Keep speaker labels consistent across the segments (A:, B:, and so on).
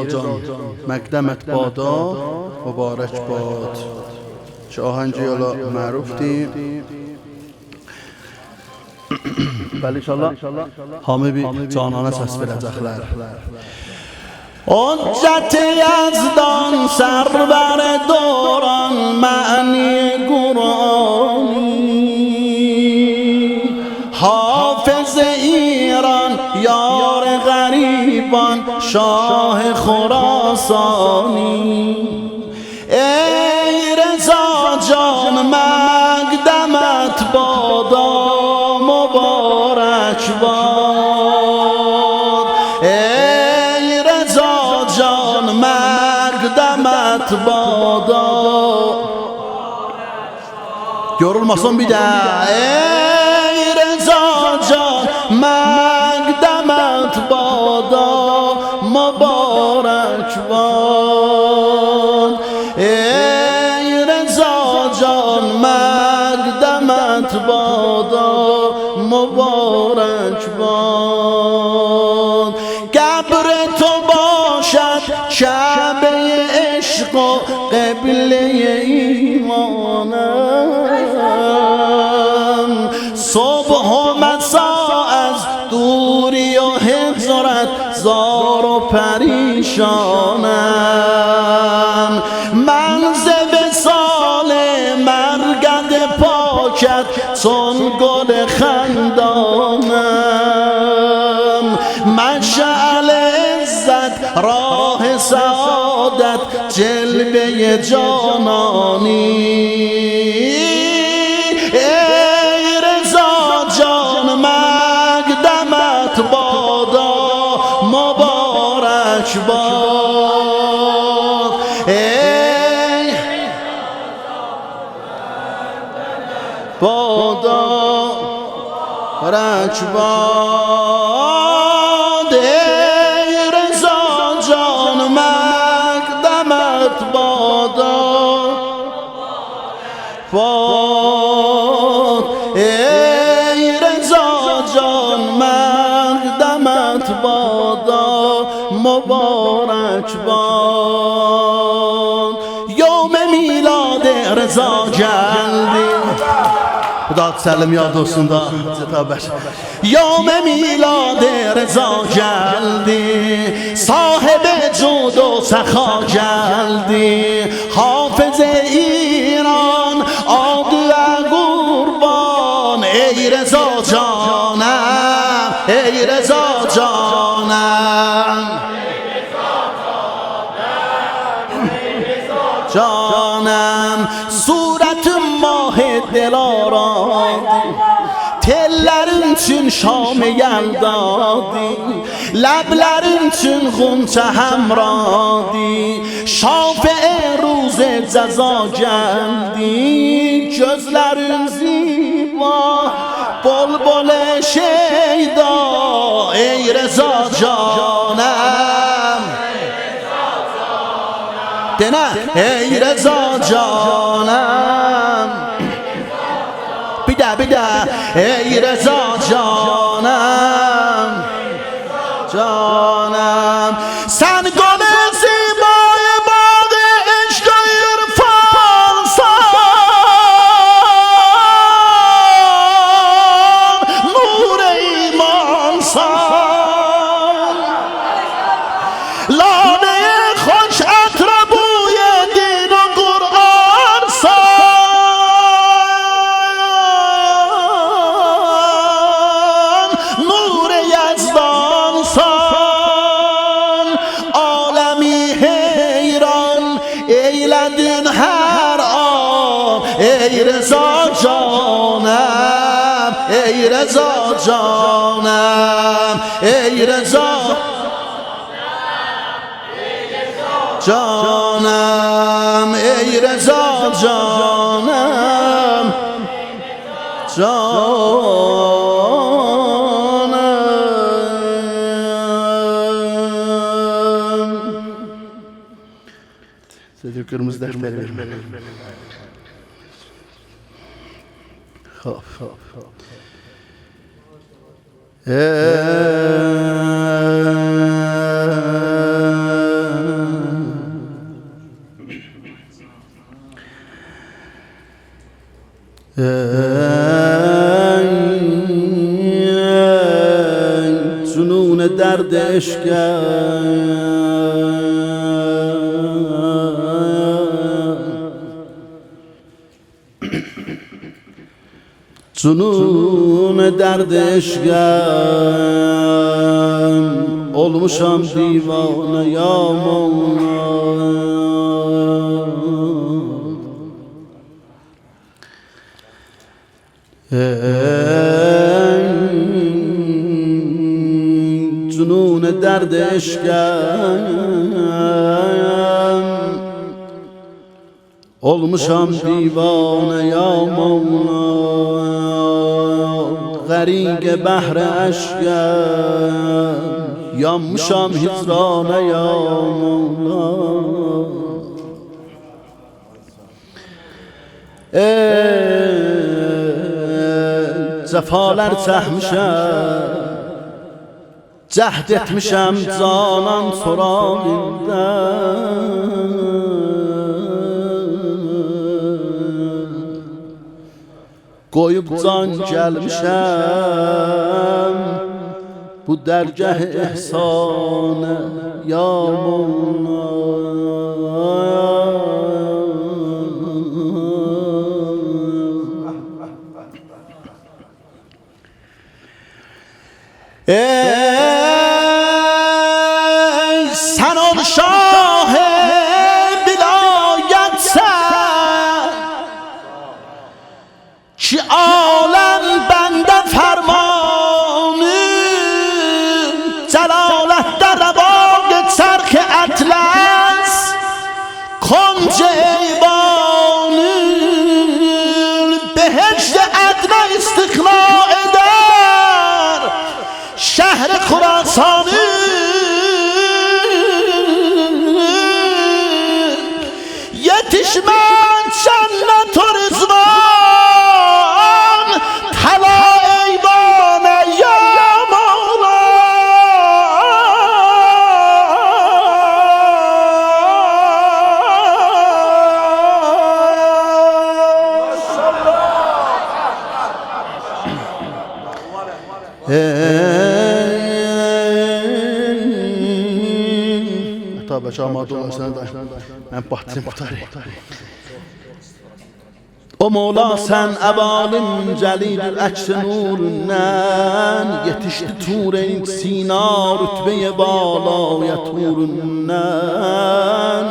A: جان مقدمت بادا مبارک باد. چه آهنگی حالا معروف دی ولی انشالله همه بی جانانه سس برزخلر حجت یزدان سرور دوران معنی قرآنی حافظ ایران یار غریبان شاه خراسانی ای رضا جان مقدمت بادا مبارک باد. ای رضا جان مقدمت بادا yorulmasın bir de. ey reza can maqdamat bada mübarek bad. ey reza can maqdamat bada mübarek bad. قبر تو باشد کعبه عشق و قبله ایمانم صبح و مسا از دوری و هجرت زار و پریشانم من ز وصال مرگد پاکت چون گل خندانم مشعل عزت راه سعادت جلوه جانانی ای رضا جان مقدمت بادا مبارک باد. ای بادا مبارک باد. ای رضا جان مقدمت بادا باد. ای رضا جان مقدمت بادا مبارک باد. یوم میلاد رضا geldi. خدا سلام یاد olsun da zetaber. یوم میلاد رضا geldi. صاحب جود و سخا geldi. حافظ ایران آدو قربان. ای رضا جانم ای رضا جانم جانم صورت ماه دلارام tellerin için şamı geldadi lablerin için ğunça hemradi şafi'e ruze ceza geldi gözlerin ziba bol bol şeyda ey reza canım dene ey reza canım bir de ey reza canım canım sen gönül zibay bağı eşk irfansan nur imansan lale hoş atrabuye din o Kur'an san nur yazdan san alemi heyran eyledin her an ey reza canım ey reza canım ey reza canım ey reza canım canım. Size kırmızı defteri verin. Hop hop hop. جنون درد عشق جنون درد عشقم olmuşam divane ya Mevla. Cunun derd eşkem olmuşam divane ya Mevla. Gariq behr eşkem yanmışam hicrana ya Mevla. Cefalar çəkmişəm, cəhd etmişəm canan sorağında. Qoyub can gəlmişəm bu dərgah ehsanə ya Mevla. Ey sen ol şah vilayetsen ki alem benden fermanı celalette revâg çark atlas konc eyvanı behecd edna istikla eder şehri Khurasanı yetişmez cennet o rızvan tala eyvane ya Mevla. Tabi çamadı olmasına da ben bahtım batari. O Mevla sen evalim celil əks nurundan yetişti Tureyn Sina rütbeye balaya turundan.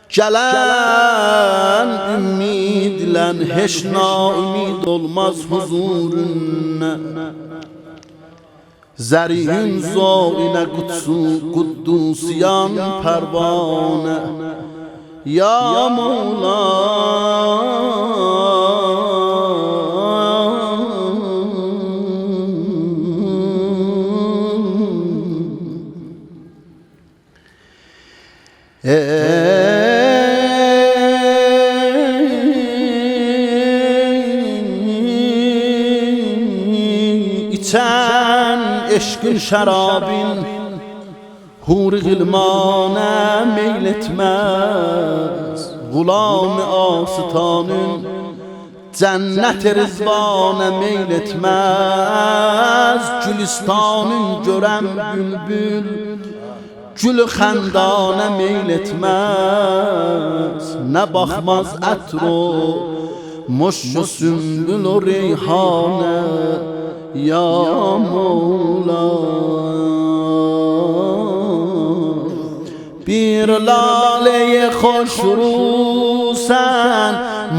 A: Gelen ümidlen hiç naümid olmaz huzurundan. Zerihün zâine kuddusiyan pervane ya Mevla. İçen eşkın şarabin hur-i gılmana meyletmez. Gulam-ı asıtanın cennet-i rızvana meyletmez. Gülistanın görem bülbül gül-ü xəndana meyletmez. Ne bakmaz etro muş-u sümbül o reyhane ya Mevla. Bir lale-i خوشرو sen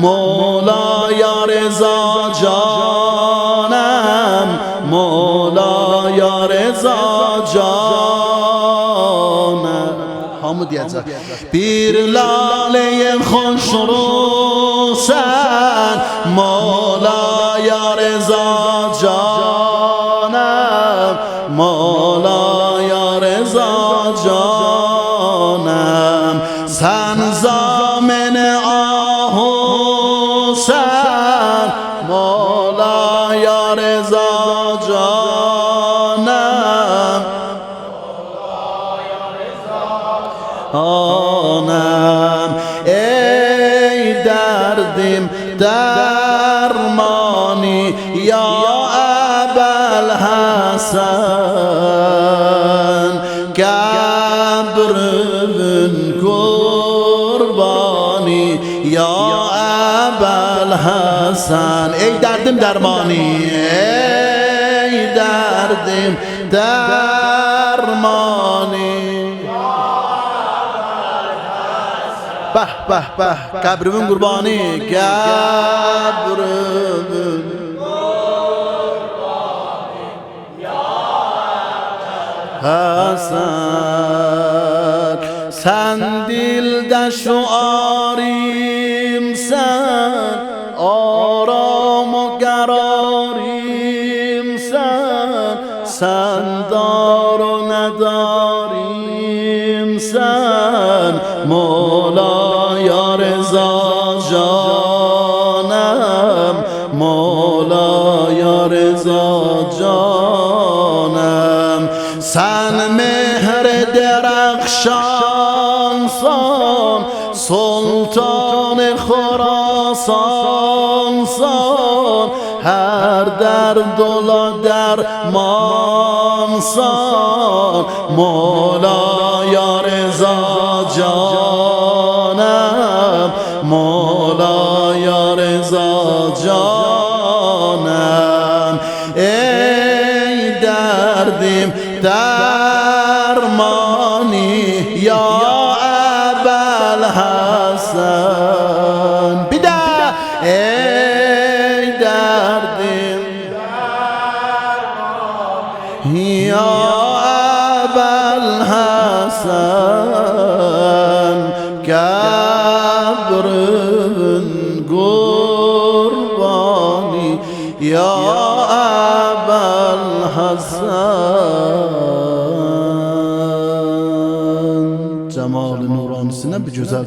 A: Mevla ya reza canım Mevla ya reza canım. Hamı diyecek. Bir lale-i خوشرو sen Mevla ya reza canım Mevla ya reza canım. Sen zamene ahu sen Mevla ya reza canım Mevla ya reza canım. Ey derdim درمانی یا ابوالحسن قبرن قربانی یا ابوالحسن ای دردم درمانی ای دردم درمانی به به به قبرمون قربانی قبرمون قربانی یا حسن sen dilde şuarim sen aram و قراریم sen دار و نداریم sen مولا یا رضا جانم مولا یا رضا جانم sen مهر درخشان سان سلطان خراسان سان هر درد و درمان سان مولا یا رضا جانم مولا یا رضا جانم ای دردیم درمانی یا ابوالحسن بیده ای دردیم درمانی یا ابوالحسن قبرن قربانی یا ابوالحسن جمال نورانیسine bir güzel